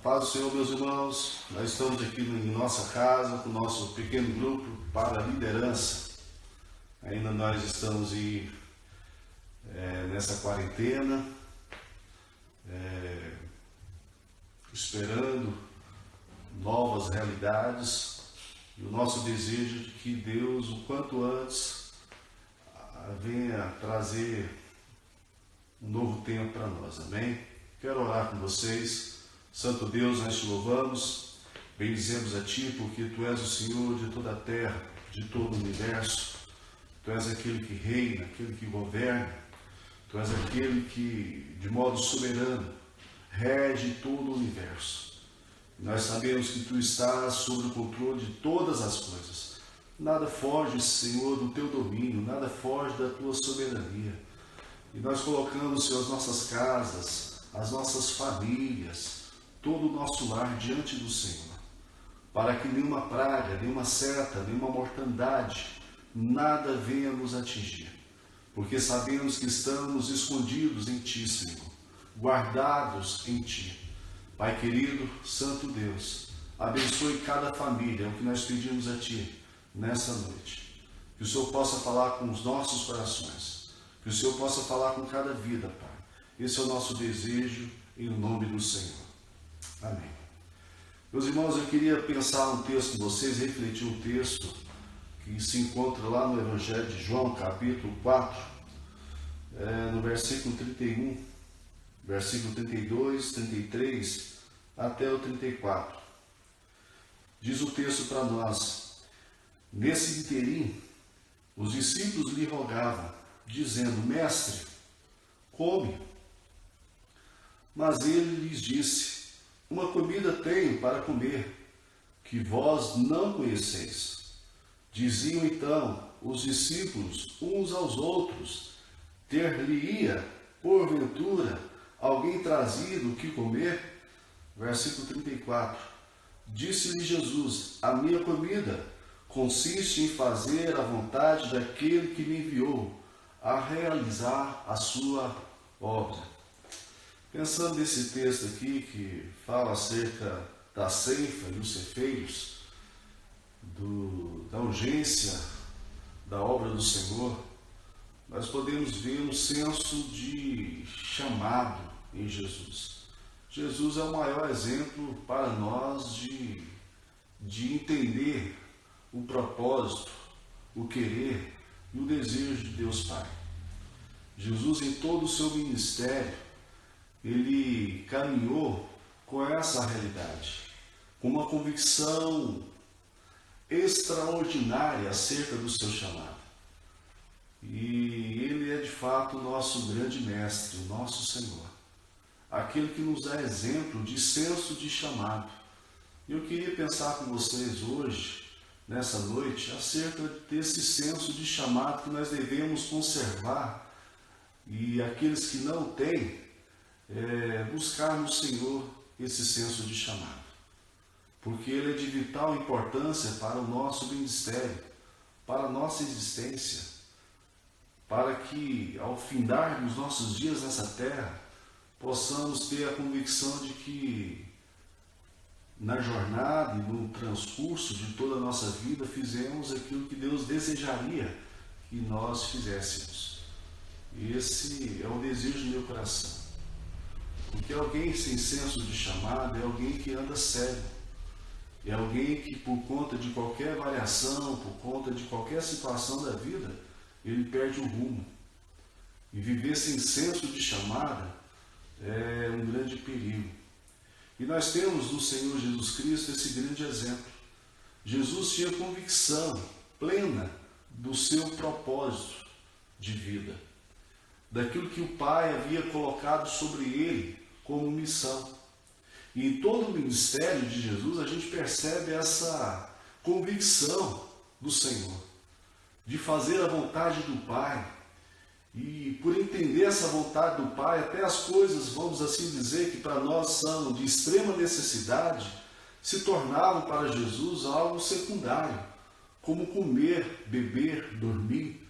paz do Senhor, meus irmãos. Nós estamos aqui em nossa casa, com o nosso pequeno grupo para a liderança. Ainda nós estamos nessa quarentena, esperando novas realidades. E o nosso desejo de que Deus, o quanto antes, venha trazer um novo tempo para nós. Amém? Quero orar com vocês. Santo Deus, nós te louvamos, bendizemos a Ti, porque Tu és o Senhor de toda a terra, de todo o universo. Tu és aquele que reina, aquele que governa. Tu és aquele que, de modo soberano, rege todo o universo. Nós sabemos que Tu estás sob o controle de todas as coisas. Nada foge, Senhor, do Teu domínio, nada foge da Tua soberania. E nós colocamos, Senhor, as nossas casas, as nossas famílias, todo o nosso lar diante do Senhor, para que nenhuma praga, nenhuma seta, nenhuma mortandade, nada venha nos atingir, porque sabemos que estamos escondidos em Ti, Senhor, guardados em Ti. Pai querido, Santo Deus, abençoe cada família, é o que nós pedimos a Ti nessa noite. Que o Senhor possa falar com os nossos corações, que o Senhor possa falar com cada vida, Pai. Esse é o nosso desejo, em nome do Senhor. Amém. Meus irmãos, eu queria pensar um texto com vocês, refletir um texto que se encontra lá no Evangelho de João, capítulo 4, no versículo 31, versículo 32, 33, até o 34. Diz o texto para nós: nesse interim, os discípulos lhe rogavam, dizendo: Mestre, come. Mas ele lhes disse: uma comida tenho para comer, que vós não conheceis. Diziam então os discípulos uns aos outros: ter-lhe-ia, porventura, alguém trazido o que comer? Versículo 34. Disse-lhe Jesus: a minha comida consiste em fazer a vontade daquele que me enviou, a realizar a sua obra. Pensando nesse texto aqui, que fala acerca da ceifa e os ceifeiros, da urgência da obra do Senhor, nós podemos ver um senso de chamado em Jesus. Jesus é o maior exemplo para nós de entender o propósito, o querer e o desejo de Deus Pai. Jesus, em todo o seu ministério, ele caminhou com essa realidade, com uma convicção extraordinária acerca do seu chamado. E ele é de fato o nosso grande mestre, o nosso Senhor, aquele que nos dá exemplo de senso de chamado. E eu queria pensar com vocês hoje, nessa noite, acerca desse senso de chamado que nós devemos conservar, e aqueles que não têm, buscar no Senhor esse senso de chamado, porque ele é de vital importância para o nosso ministério, para a nossa existência, para que ao findar dos nossos dias nessa terra, possamos ter a convicção de que na jornada e no transcurso de toda a nossa vida fizemos aquilo que Deus desejaria que nós fizéssemos. Esse é o desejo do meu coração. Porque alguém sem senso de chamado é alguém que anda cego. É alguém que, por conta de qualquer variação, por conta de qualquer situação da vida, ele perde o rumo. E viver sem senso de chamada é um grande perigo. E nós temos no Senhor Jesus Cristo esse grande exemplo. Jesus tinha convicção plena do seu propósito de vida, daquilo que o Pai havia colocado sobre ele como missão. E em todo o ministério de Jesus a gente percebe essa convicção do Senhor, de fazer a vontade do Pai. E por entender essa vontade do Pai, até as coisas, vamos assim dizer, que para nós são de extrema necessidade, se tornavam para Jesus algo secundário, como comer, beber, dormir.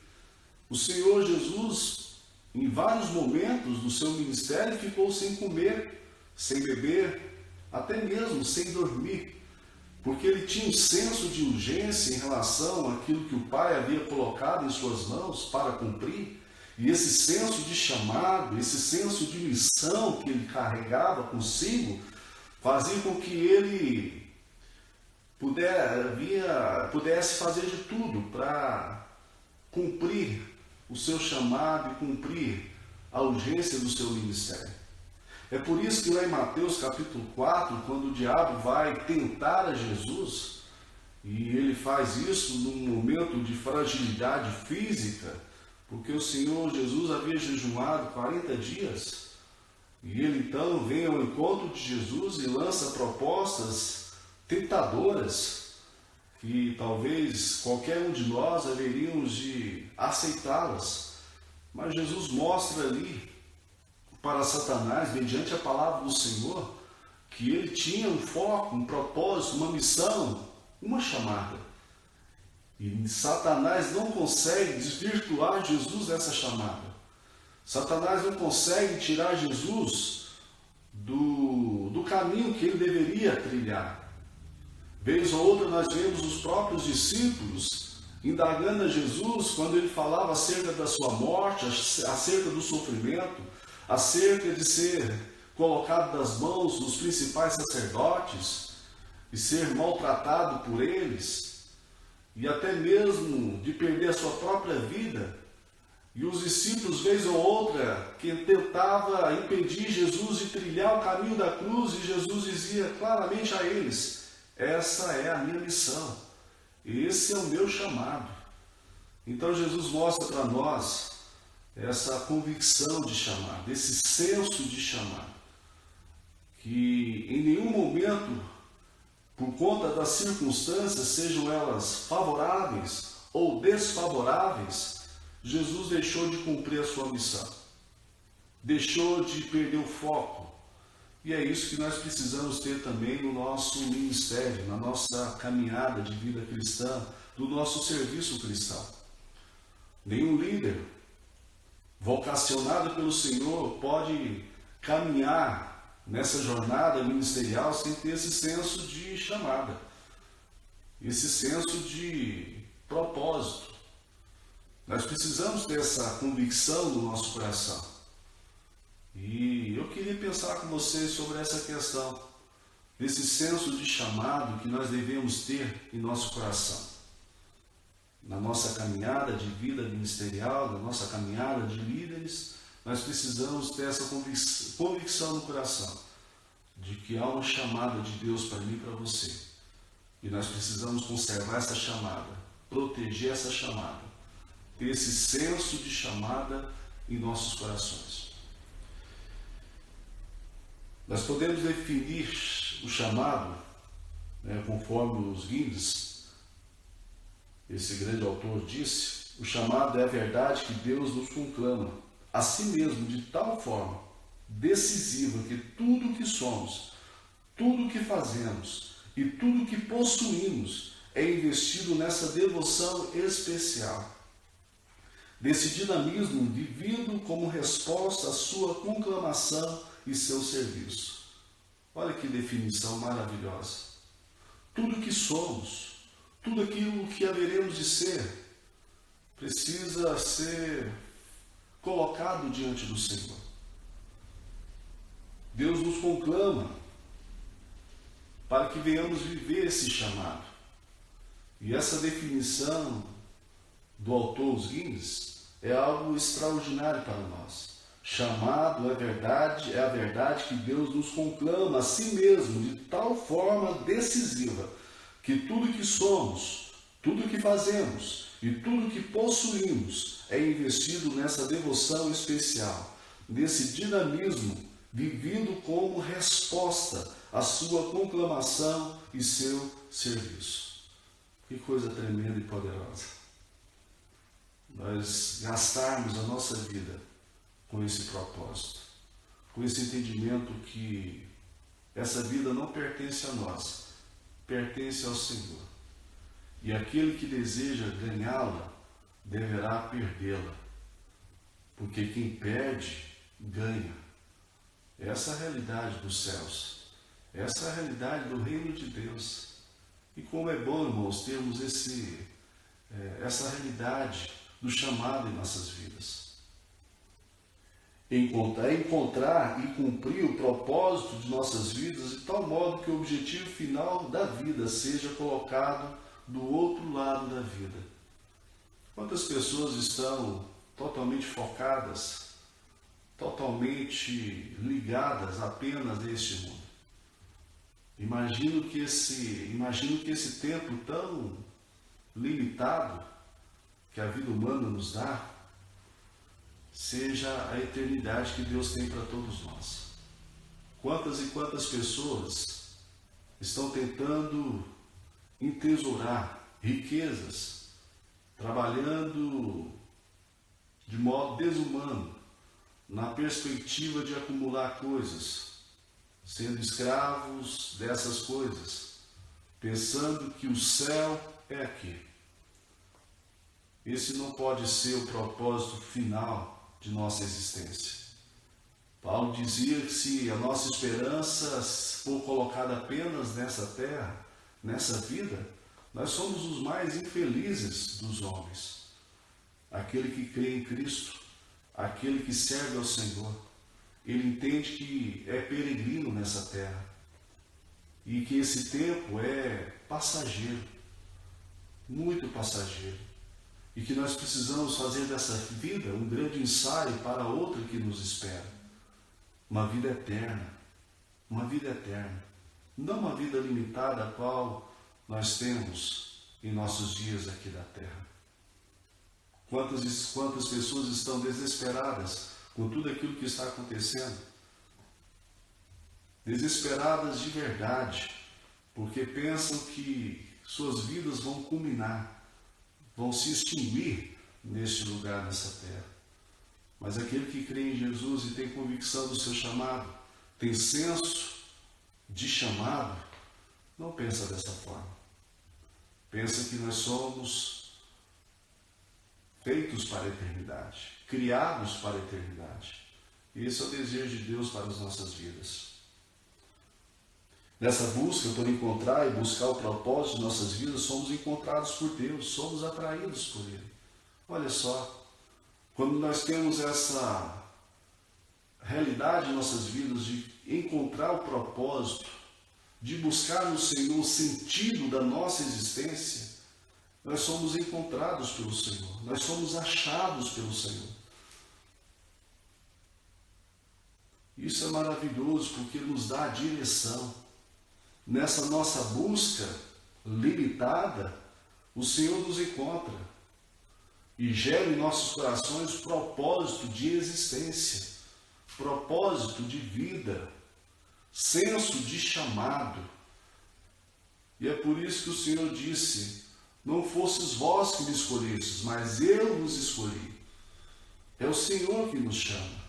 O Senhor Jesus, em vários momentos do seu ministério, ficou sem comer, sem beber, até mesmo sem dormir, porque ele tinha um senso de urgência em relação àquilo que o Pai havia colocado em suas mãos para cumprir, e esse senso de chamado, esse senso de missão que ele carregava consigo, fazia com que ele pudesse fazer de tudo para cumprir o seu chamado e cumprir a urgência do seu ministério. É por isso que lá em Mateus capítulo 4, quando o diabo vai tentar a Jesus, e ele faz isso num momento de fragilidade física, porque o Senhor Jesus havia jejuado 40 dias, e ele então vem ao encontro de Jesus e lança propostas tentadoras, que talvez qualquer um de nós haveríamos de aceitá-las. Mas Jesus mostra ali para Satanás, mediante a palavra do Senhor, que ele tinha um foco, um propósito, uma missão, uma chamada. E Satanás não consegue desvirtuar Jesus dessa chamada. Satanás não consegue tirar Jesus do caminho que ele deveria trilhar. Vez ou outra nós vemos os próprios discípulos indagando a Jesus quando ele falava acerca da sua morte, acerca do sofrimento, acerca de ser colocado nas mãos dos principais sacerdotes e ser maltratado por eles, e até mesmo de perder a sua própria vida. E os discípulos, vez ou outra, que tentava impedir Jesus de trilhar o caminho da cruz, e Jesus dizia claramente a eles: essa é a minha missão, esse é o meu chamado. Então Jesus mostra para nós essa convicção de chamado, esse senso de chamado, que em nenhum momento, por conta das circunstâncias, sejam elas favoráveis ou desfavoráveis, Jesus deixou de cumprir a sua missão, deixou de perder o foco. E é isso que nós precisamos ter também no nosso ministério, na nossa caminhada de vida cristã, do nosso serviço cristão. Nenhum líder vocacionado pelo Senhor pode caminhar nessa jornada ministerial sem ter esse senso de chamada, esse senso de propósito. Nós precisamos ter essa convicção no nosso coração. E eu queria pensar com vocês sobre essa questão, desse senso de chamado que nós devemos ter em nosso coração. Na nossa caminhada de vida ministerial, na nossa caminhada de líderes, nós precisamos ter essa convicção no coração, de que há uma chamada de Deus para mim e para você. E nós precisamos conservar essa chamada, proteger essa chamada, ter esse senso de chamada em nossos corações. Nós podemos definir o chamado, conforme os Guinness, esse grande autor disse: o chamado é a verdade que Deus nos conclama a si mesmo de tal forma decisiva que tudo o que somos, tudo o que fazemos e tudo o que possuímos é investido nessa devoção especial, desse dinamismo vivido como resposta à sua conclamação e seu serviço. Olha que definição maravilhosa. Tudo que somos, tudo aquilo que haveremos de ser, precisa ser colocado diante do Senhor. Deus nos conclama para que venhamos viver esse chamado. E essa definição do autor Os Guinness é algo extraordinário para nós. Chamado é a verdade que Deus nos conclama a si mesmo de tal forma decisiva que tudo que somos, tudo que fazemos e tudo que possuímos é investido nessa devoção especial, nesse dinamismo vivido como resposta à sua conclamação e seu serviço. Que coisa tremenda e poderosa. Nós gastarmos a nossa vida com esse propósito, com esse entendimento que essa vida não pertence a nós, pertence ao Senhor. E aquele que deseja ganhá-la, deverá perdê-la. Porque quem perde, ganha. Essa é a realidade dos céus. Essa é a realidade do reino de Deus. E como é bom, irmãos, termos essa realidade do chamado em nossas vidas. Encontrar e cumprir o propósito de nossas vidas de tal modo que o objetivo final da vida seja colocado do outro lado da vida. Quantas pessoas estão totalmente focadas, totalmente ligadas apenas a este mundo? Imagino que esse tempo tão limitado que a vida humana nos dá seja a eternidade que Deus tem para todos nós. Quantas e quantas pessoas estão tentando entesourar riquezas, trabalhando de modo desumano, na perspectiva de acumular coisas, sendo escravos dessas coisas, pensando que o céu é aqui. Esse não pode ser o propósito final de nossa existência. Paulo dizia que se a nossa esperança for colocada apenas nessa terra, nessa vida, nós somos os mais infelizes dos homens. Aquele que crê em Cristo, aquele que serve ao Senhor, ele entende que é peregrino nessa terra e que esse tempo é passageiro, muito passageiro, e que nós precisamos fazer dessa vida um grande ensaio para outra que nos espera, uma vida eterna, não uma vida limitada a qual nós temos em nossos dias aqui da terra. Quantas pessoas estão desesperadas com tudo aquilo que está acontecendo, desesperadas de verdade, porque pensam que suas vidas vão culminar, vão se extinguir neste lugar, nessa terra. Mas aquele que crê em Jesus e tem convicção do seu chamado, tem senso de chamado, não pensa dessa forma. Pensa que nós somos feitos para a eternidade, criados para a eternidade. E esse é o desejo de Deus para as nossas vidas. Nessa busca por encontrar e buscar o propósito de nossas vidas, somos encontrados por Deus, somos atraídos por Ele. Olha só, quando nós temos essa realidade em nossas vidas de encontrar o propósito, de buscar no Senhor o sentido da nossa existência, nós somos encontrados pelo Senhor, nós somos achados pelo Senhor. Isso é maravilhoso porque nos dá a direção. Nessa nossa busca limitada, o Senhor nos encontra e gera em nossos corações propósito de existência, propósito de vida, senso de chamado. E é por isso que o Senhor disse: não fosses vós que me escolhestes, mas eu vos escolhi. É o Senhor que nos chama.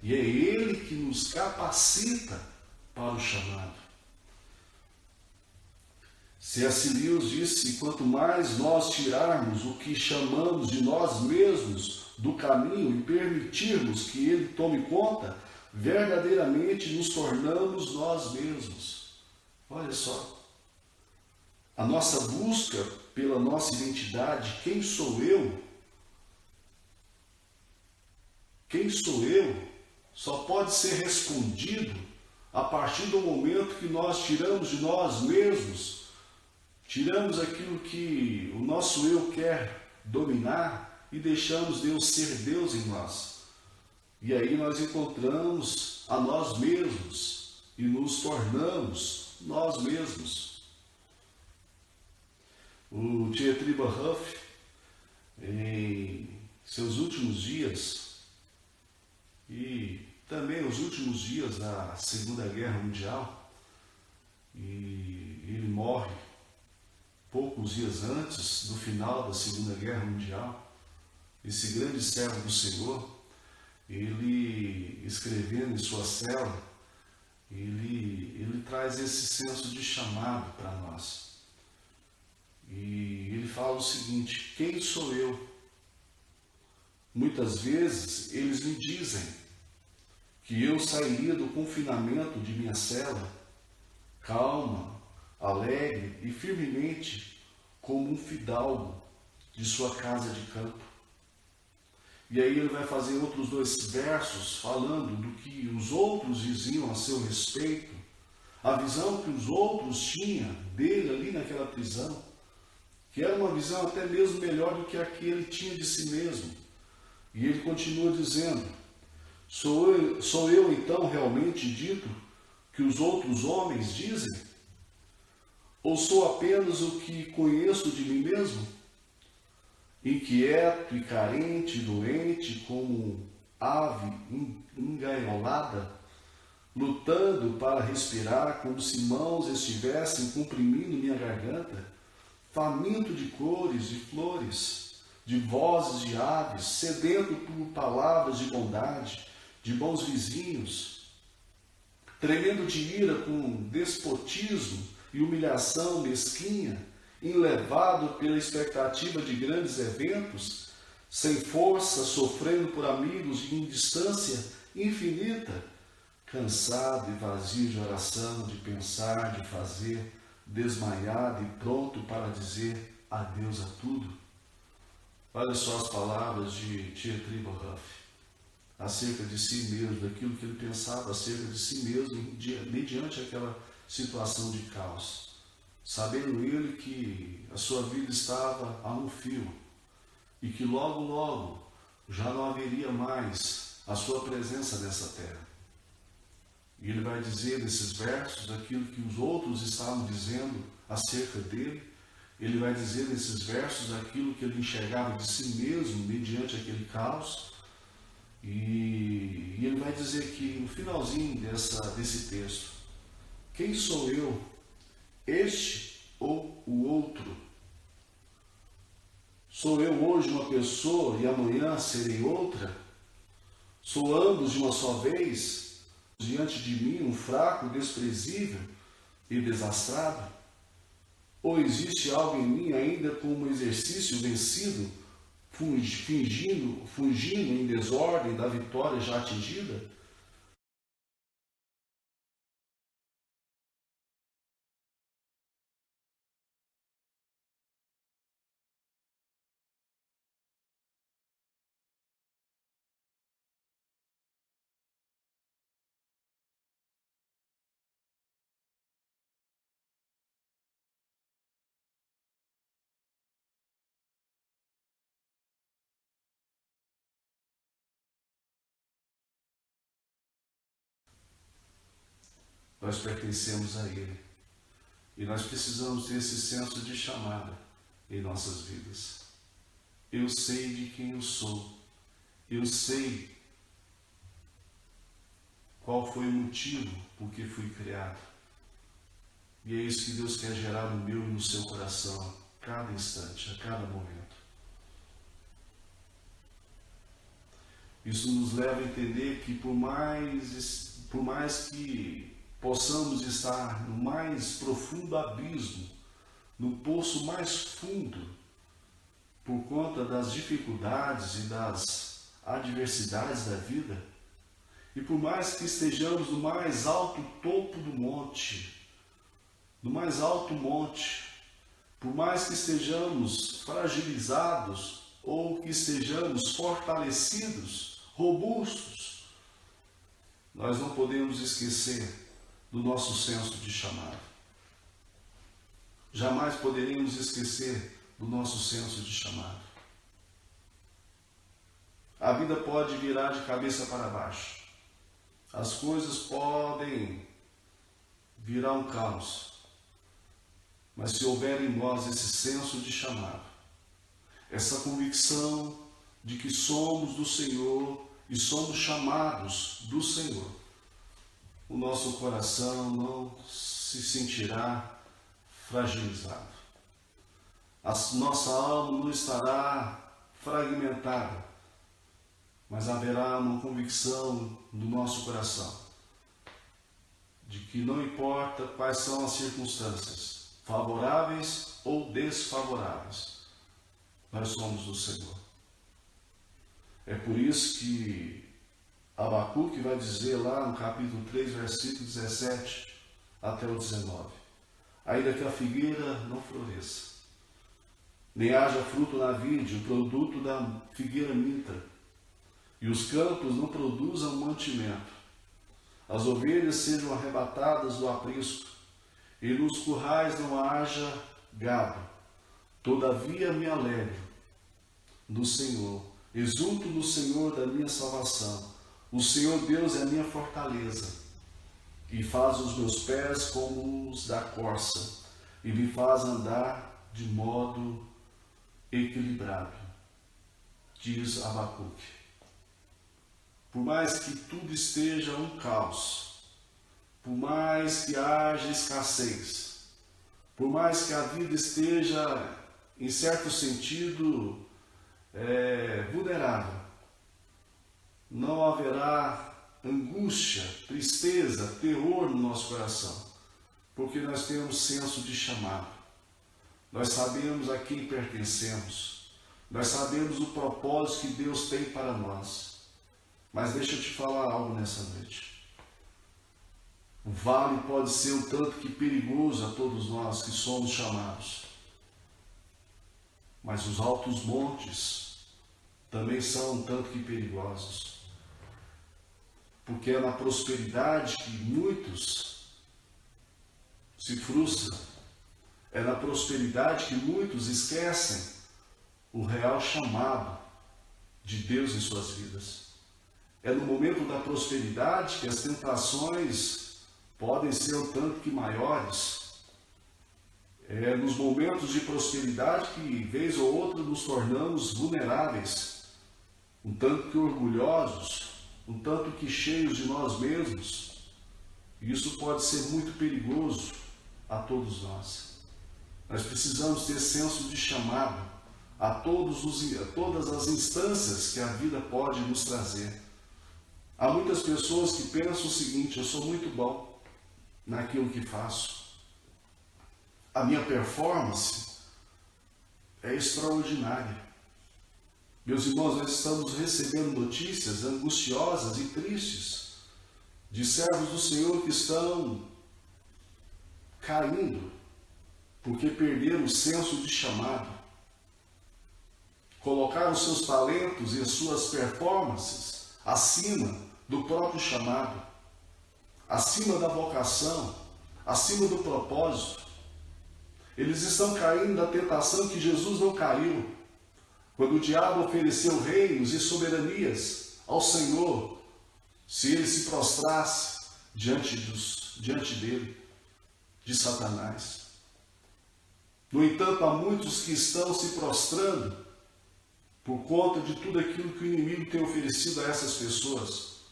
E é Ele que nos capacita para o chamado. C.S. Lewis disse: quanto mais nós tirarmos o que chamamos de nós mesmos do caminho e permitirmos que Ele tome conta, verdadeiramente nos tornamos nós mesmos. Olha só, a nossa busca pela nossa identidade, quem sou eu? Quem sou eu? Só pode ser respondido a partir do momento que nós tiramos de nós mesmos, tiramos aquilo que o nosso eu quer dominar e deixamos Deus ser Deus em nós. E aí nós encontramos a nós mesmos e nos tornamos nós mesmos. O Dietrich Bonhoeffer, em seus últimos dias, e também os últimos dias da Segunda Guerra Mundial, e ele morre poucos dias antes do final da Segunda Guerra Mundial. Esse grande servo do Senhor, ele escrevendo em sua cela, ele traz esse senso de chamado para nós. E ele fala o seguinte: quem sou eu? Muitas vezes eles me dizem, que eu sairia do confinamento de minha cela, calma, alegre e firmemente, como um fidalgo de sua casa de campo. E aí ele vai fazer outros 2 versos falando do que os outros diziam a seu respeito, a visão que os outros tinham dele ali naquela prisão, que era uma visão até mesmo melhor do que a que ele tinha de si mesmo. E ele continua dizendo: sou eu então realmente dito que os outros homens dizem? Ou sou apenas o que conheço de mim mesmo? Inquieto e carente, doente, como ave engaiolada, lutando para respirar, como se mãos estivessem comprimindo minha garganta, faminto de cores, de flores, de vozes de aves, sedento por palavras de bondade, de bons vizinhos, tremendo de ira com despotismo e humilhação mesquinha, enlevado pela expectativa de grandes eventos, sem força, sofrendo por amigos em distância infinita, cansado e vazio de oração, de pensar, de fazer, desmaiado e pronto para dizer adeus a tudo. Olha só as palavras de Dietrich Bonhoeffer acerca de si mesmo, daquilo que ele pensava acerca de si mesmo mediante aquela situação de caos. Sabendo ele que a sua vida estava a um fio e que logo, logo já não haveria mais a sua presença nessa terra. E ele vai dizer nesses versos aquilo que os outros estavam dizendo acerca dele. Ele vai dizer nesses versos aquilo que ele enxergava de si mesmo mediante aquele caos. E ele vai dizer que no finalzinho desse texto: quem sou eu? Este ou o outro? Sou eu hoje uma pessoa e amanhã serei outra? Sou ambos de uma só vez? Diante de mim um fraco, desprezível e desastrado? Ou existe algo em mim ainda como exercício vencido, fugindo em desordem da vitória já atingida? Nós pertencemos a Ele. E nós precisamos ter esse senso de chamada em nossas vidas. Eu sei de quem eu sou. Eu sei qual foi o motivo por que fui criado. E é isso que Deus quer gerar no meu e no seu coração, a cada instante, a cada momento. Isso nos leva a entender que por mais que possamos estar no mais profundo abismo, no poço mais fundo, por conta das dificuldades e das adversidades da vida, e por mais que estejamos no mais alto topo do monte, no mais alto monte, por mais que estejamos fragilizados ou que estejamos fortalecidos, robustos, nós não podemos esquecer do nosso senso de chamado. Jamais poderemos esquecer do nosso senso de chamado. A vida pode virar de cabeça para baixo. As coisas podem virar um caos. Mas se houver em nós esse senso de chamado, essa convicção de que somos do Senhor e somos chamados do Senhor, o nosso coração não se sentirá fragilizado. A nossa alma não estará fragmentada, mas haverá uma convicção no nosso coração de que não importa quais são as circunstâncias, favoráveis ou desfavoráveis, nós somos do Senhor. É por isso que Abacuque vai dizer lá no capítulo 3, versículo 17 até o 19. Ainda que a figueira não floresça, nem haja fruto na vide, o produto da figueira minta, e os campos não produzam mantimento, as ovelhas sejam arrebatadas do aprisco, e nos currais não haja gado. Todavia me alegro no Senhor, exulto no Senhor da minha salvação. O Senhor Deus é a minha fortaleza, e faz os meus pés como os da corça, e me faz andar de modo equilibrado, diz Abacuque. Por mais que tudo esteja um caos, por mais que haja escassez, por mais que a vida esteja, em certo sentido, vulnerável, não haverá angústia, tristeza, terror no nosso coração, porque nós temos senso de chamado. Nós sabemos a quem pertencemos. Nós sabemos o propósito que Deus tem para nós. Mas deixa eu te falar algo nessa noite. O vale pode ser um tanto que perigoso a todos nós que somos chamados. Mas os altos montes também são um tanto que perigosos. Porque é na prosperidade que muitos se frustram. É na prosperidade que muitos esquecem o real chamado de Deus em suas vidas. É no momento da prosperidade que as tentações podem ser um tanto que maiores. É nos momentos de prosperidade que, vez ou outra, nos tornamos vulneráveis, um tanto que orgulhosos, um tanto que cheios de nós mesmos. E isso pode ser muito perigoso a todos nós. Nós precisamos ter senso de chamado a todas as instâncias que a vida pode nos trazer. Há muitas pessoas que pensam o seguinte: eu sou muito bom naquilo que faço. A minha performance é extraordinária. Meus irmãos, nós estamos recebendo notícias angustiosas e tristes de servos do Senhor que estão caindo porque perderam o senso de chamado. Colocaram seus talentos e as suas performances acima do próprio chamado, acima da vocação, acima do propósito. Eles estão caindo da tentação que Jesus não caiu, quando o diabo ofereceu reinos e soberanias ao Senhor, se ele se prostrasse diante dele, de Satanás. No entanto, há muitos que estão se prostrando por conta de tudo aquilo que o inimigo tem oferecido a essas pessoas.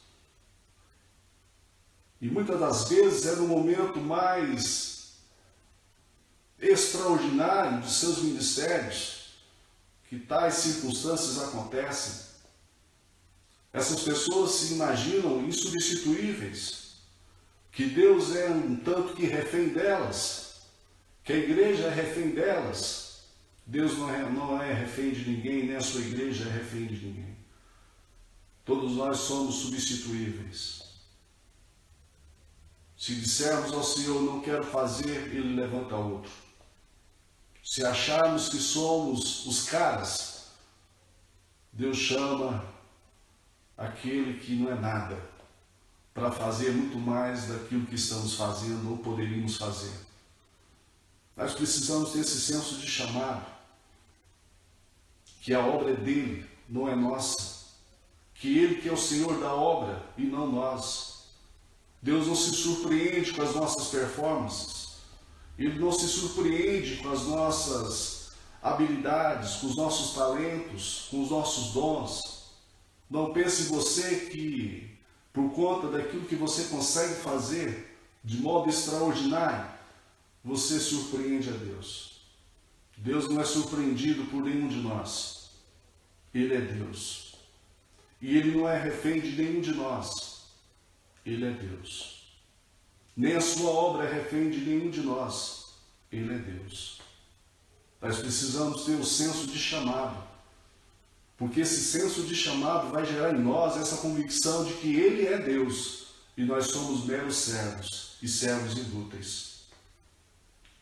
E muitas das vezes é no momento mais extraordinário de seus ministérios que tais circunstâncias acontecem. Essas pessoas se imaginam insubstituíveis, que Deus é um tanto que refém delas, que a igreja é refém delas. Deus não é refém de ninguém, nem a sua igreja é refém de ninguém. Todos nós somos substituíveis. Se dissermos ao Senhor, não quero fazer, Ele levanta outro. Se acharmos que somos os caras, Deus chama aquele que não é nada para fazer muito mais daquilo que estamos fazendo ou poderíamos fazer. Nós precisamos ter esse senso de chamado, que a obra é dele, não é nossa, que ele que é o Senhor da obra e não nós. Deus não se surpreende com as nossas performances, Ele não se surpreende com as nossas habilidades, com os nossos talentos, com os nossos dons. Não pense você que, por conta daquilo que você consegue fazer de modo extraordinário, você surpreende a Deus. Deus não é surpreendido por nenhum de nós. Ele é Deus. E Ele não é refém de nenhum de nós. Ele é Deus. Nem a sua obra é refém de nenhum de nós. Ele é Deus. Nós precisamos ter o senso de chamado, Porque esse senso de chamado vai gerar em nós essa convicção de que Ele é Deus e nós somos meros servos e servos inúteis.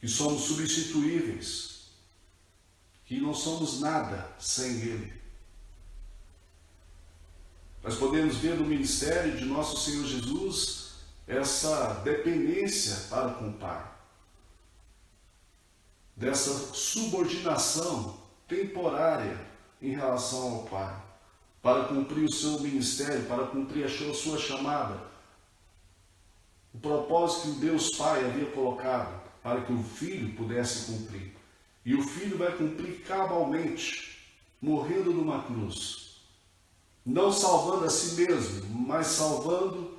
Que somos substituíveis, que não somos nada sem Ele. Nós podemos ver no ministério de nosso Senhor Jesus essa dependência para com o Pai, dessa subordinação temporária em relação ao Pai, para cumprir o seu ministério, para cumprir a sua chamada, o propósito que o Deus Pai havia colocado para que o Filho pudesse cumprir. E o Filho vai cumprir cabalmente, morrendo numa cruz, não salvando a si mesmo, mas salvando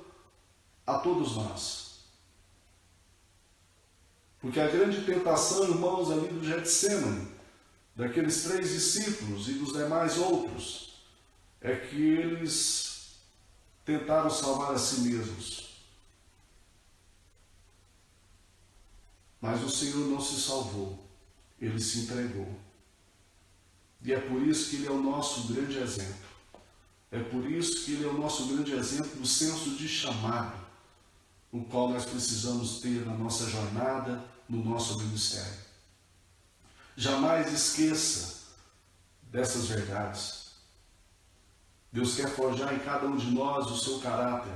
a todos nós. Porque a grande tentação, irmãos, ali do Getsemane, daqueles 3 discípulos e dos demais outros, é que eles tentaram salvar a si mesmos. Mas o Senhor não se salvou, Ele se entregou. E é por isso que Ele é o nosso grande exemplo. É por isso que Ele é o nosso grande exemplo do senso de chamado, o qual nós precisamos ter na nossa jornada, no nosso ministério. Jamais esqueça dessas verdades. Deus quer forjar em cada um de nós o seu caráter.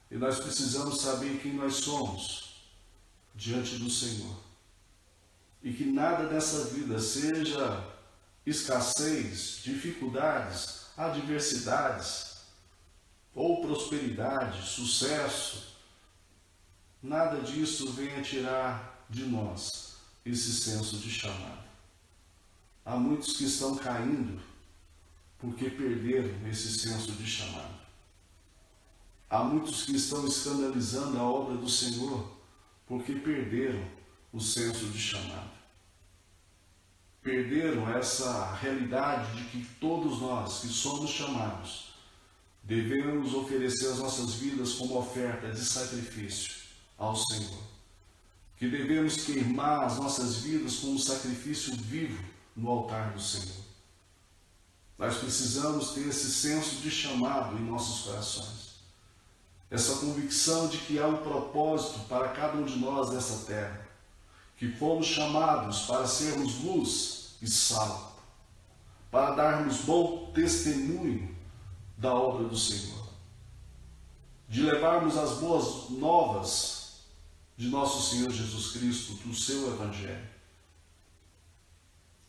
E nós precisamos saber quem nós somos diante do Senhor. E que nada dessa vida, seja escassez, dificuldades, adversidades, ou prosperidade, sucesso, nada disso venha tirar de nós esse senso de chamado. Há muitos que estão caindo porque perderam esse senso de chamado. Há muitos que estão escandalizando a obra do Senhor porque perderam o senso de chamado. Perderam essa realidade de que todos nós que somos chamados devemos oferecer as nossas vidas como oferta de sacrifício ao Senhor. Que devemos queimar as nossas vidas como um sacrifício vivo no altar do Senhor. Nós precisamos ter esse senso de chamado em nossos corações. Essa convicção de que há um propósito para cada um de nós nessa terra. Que fomos chamados para sermos luz e sal. Para darmos bom testemunho da obra do Senhor. De levarmos as boas novas de nosso Senhor Jesus Cristo, do seu Evangelho.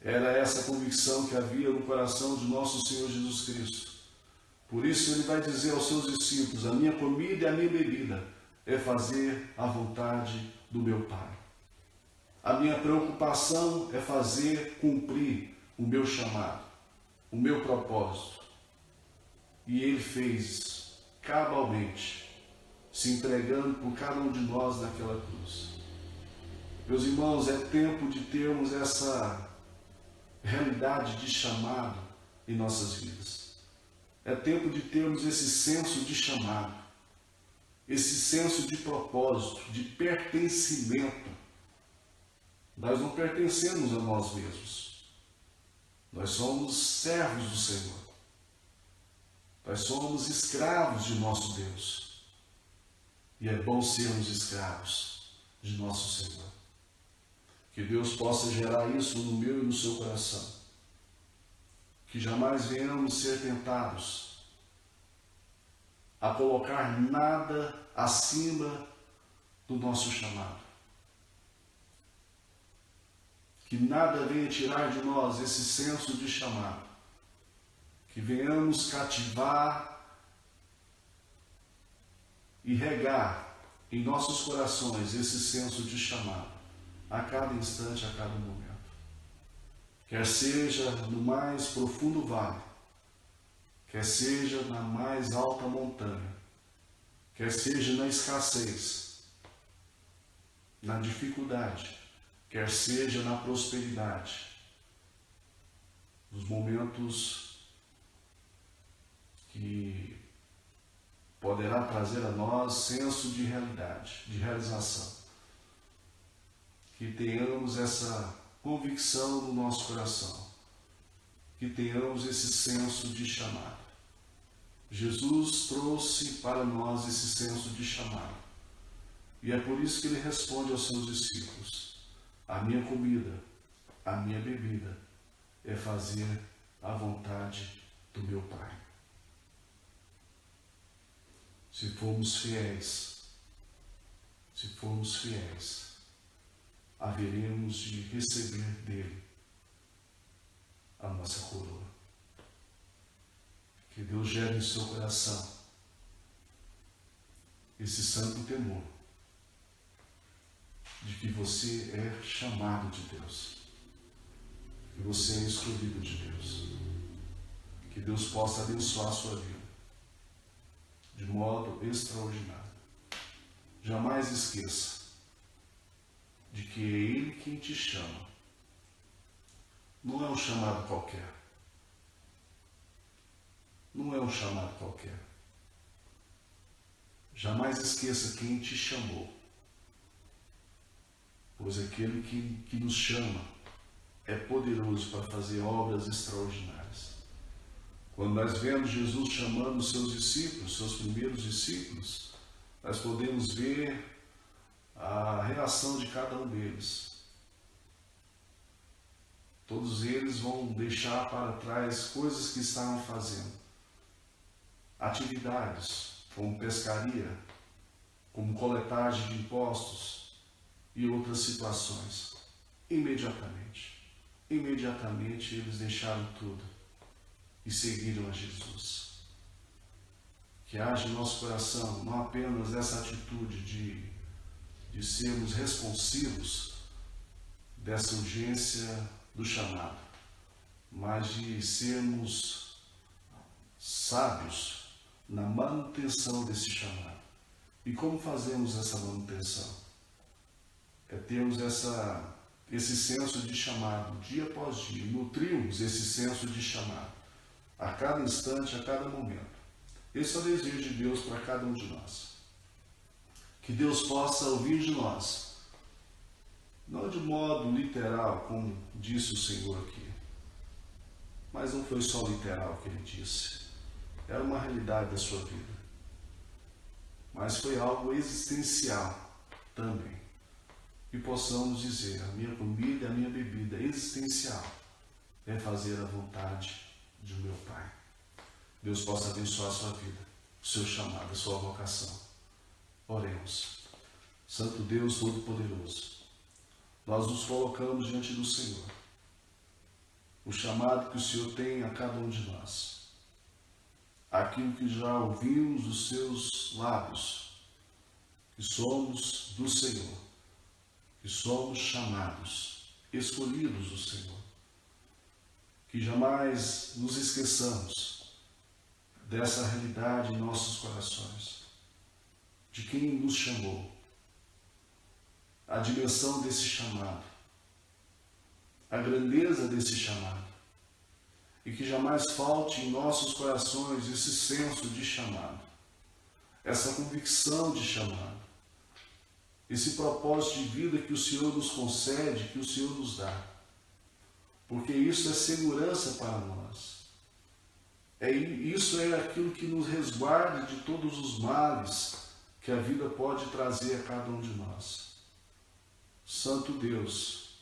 Era essa convicção que havia no coração de nosso Senhor Jesus Cristo. Por isso ele vai dizer aos seus discípulos: a minha comida e a minha bebida é fazer a vontade do meu Pai. A minha preocupação é fazer cumprir o meu chamado, o meu propósito. E ele fez cabalmente, se entregando por cada um de nós naquela cruz. Meus irmãos, é tempo de termos essa realidade de chamado em nossas vidas. É tempo de termos esse senso de chamado, esse senso de propósito, de pertencimento. Nós não pertencemos a nós mesmos. Nós somos servos do Senhor. Nós somos escravos de nosso Deus. E é bom sermos escravos de nosso Senhor. Que Deus possa gerar isso no meu e no seu coração. Que jamais venhamos ser tentados a colocar nada acima do nosso chamado. Que nada venha tirar de nós esse senso de chamado. Que venhamos cativar e regar em nossos corações esse senso de chamado, a cada instante, a cada momento. Quer seja no mais profundo vale, quer seja na mais alta montanha, quer seja na escassez, na dificuldade, quer seja na prosperidade, nos momentos que poderá trazer a nós senso de realidade, de realização. Que tenhamos essa convicção no nosso coração, que tenhamos esse senso de chamado. Jesus trouxe para nós esse senso de chamado. E é por isso que ele responde aos seus discípulos: a minha comida, a minha bebida é fazer a vontade do meu Pai. Se formos fiéis, haveremos de receber dele a nossa coroa. Que Deus gere em seu coração esse santo temor de que você é chamado de Deus, que você é escolhido de Deus. Que Deus possa abençoar a sua vida de modo extraordinário. Jamais esqueça de que é Ele quem te chama. Não é um chamado qualquer. Não é um chamado qualquer. Jamais esqueça quem te chamou. Pois aquele que nos chama é poderoso para fazer obras extraordinárias. Quando nós vemos Jesus chamando os seus discípulos, seus primeiros discípulos, nós podemos ver a reação de cada um deles. Todos eles vão deixar para trás coisas que estavam fazendo. Atividades como pescaria, como coletagem de impostos e outras situações. Imediatamente eles deixaram tudo e seguiram a Jesus. Que haja em nosso coração não apenas essa atitude de sermos responsivos dessa urgência do chamado, mas de sermos sábios na manutenção desse chamado. E como fazemos essa manutenção? É termos esse senso de chamado, dia após dia, nutrirmos esse senso de chamado, a cada instante, a cada momento. Esse é o desejo de Deus para cada um de nós. Que Deus possa ouvir de nós, não de modo literal, como disse o Senhor aqui, mas não foi só literal que Ele disse, era uma realidade da sua vida, mas foi algo existencial também. E possamos dizer: a minha comida e a minha bebida existencial é fazer a vontade de meu Pai. Deus possa abençoar a sua vida, o seu chamado, a sua vocação. Oremos. Santo Deus Todo-Poderoso, nós nos colocamos diante do Senhor. O chamado que o Senhor tem a cada um de nós. Aquilo que já ouvimos dos seus lábios, que somos do Senhor, que somos chamados, escolhidos do Senhor. Que jamais nos esqueçamos dessa realidade em nossos corações, de quem nos chamou, a dimensão desse chamado, a grandeza desse chamado, e que jamais falte em nossos corações esse senso de chamado, essa convicção de chamado, esse propósito de vida que o Senhor nos concede, que o Senhor nos dá, porque isso é segurança para nós. Isso é aquilo que nos resguarda de todos os males que a vida pode trazer a cada um de nós. Santo Deus,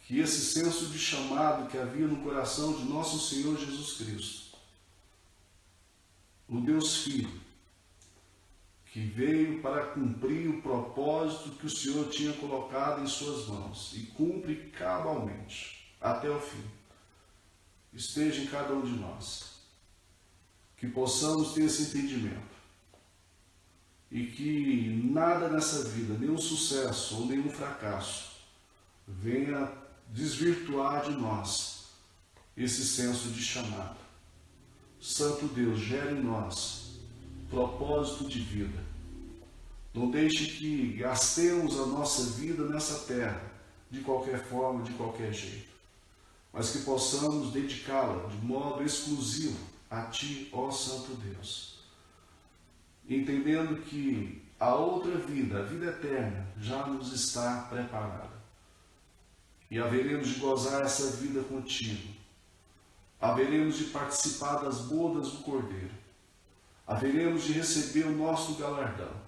que esse senso de chamado que havia no coração de nosso Senhor Jesus Cristo, o Deus Filho, que veio para cumprir o propósito que o Senhor tinha colocado em suas mãos e cumpre cabalmente até o fim, esteja em cada um de nós. Que possamos ter esse entendimento e que nada nessa vida, nenhum sucesso ou nenhum fracasso, venha desvirtuar de nós esse senso de chamado. Santo Deus, gere em nós propósito de vida. Não deixe que gastemos a nossa vida nessa terra de qualquer forma, de qualquer jeito, mas que possamos dedicá-la de modo exclusivo a Ti, ó Santo Deus, entendendo que a outra vida, a vida eterna, já nos está preparada e haveremos de gozar essa vida contigo, haveremos de participar das bodas do Cordeiro, haveremos de receber o nosso galardão.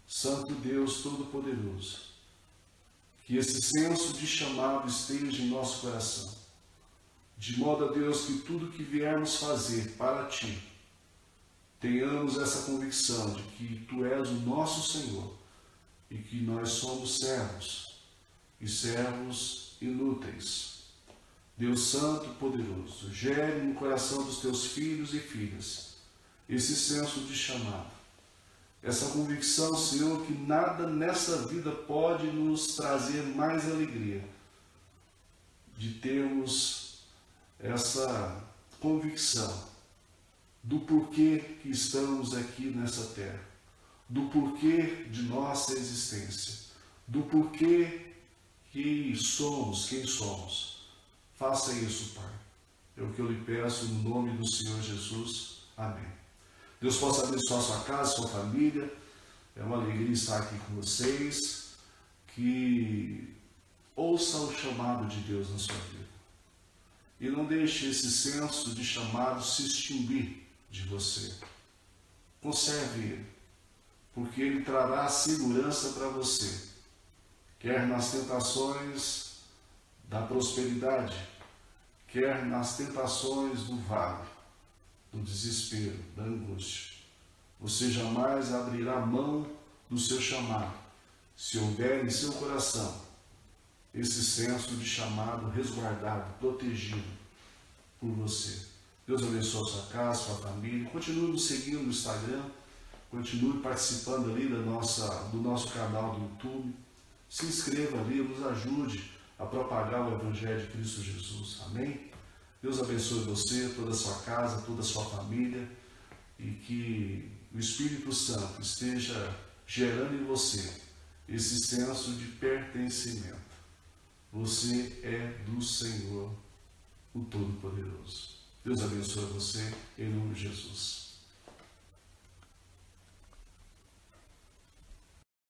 Santo Deus Todo-Poderoso, que esse senso de chamado esteja em nosso coração, de modo a Deus que tudo que viermos fazer para Ti, tenhamos essa convicção de que Tu és o nosso Senhor e que nós somos servos e servos inúteis. Deus Santo Poderoso, gere no coração dos Teus filhos e filhas esse senso de chamado, essa convicção, Senhor, que nada nessa vida pode nos trazer mais alegria de termos essa convicção do porquê que estamos aqui nessa terra, do porquê de nossa existência, do porquê que somos quem somos. Faça isso, Pai. É o que eu lhe peço no nome do Senhor Jesus. Amém. Deus possa abençoar sua casa, sua família. É uma alegria estar aqui com vocês. Que ouça o chamado de Deus na sua vida. E não deixe esse senso de chamado se extinguir de você. Conserve ele, porque ele trará segurança para você, quer nas tentações da prosperidade, quer nas tentações do vale, do desespero, da angústia. Você jamais abrirá mão do seu chamado, se houver em seu coração esse senso de chamado resguardado, protegido por você. Deus abençoe a sua casa, sua família. Continue nos seguindo no Instagram, continue participando ali do nosso canal do YouTube. Se inscreva ali, nos ajude a propagar o Evangelho de Cristo Jesus. Amém? Deus abençoe você, toda a sua casa, toda a sua família, e que o Espírito Santo esteja gerando em você esse senso de pertencimento. Você é do Senhor, o Todo-Poderoso. Deus abençoe você, em nome de Jesus.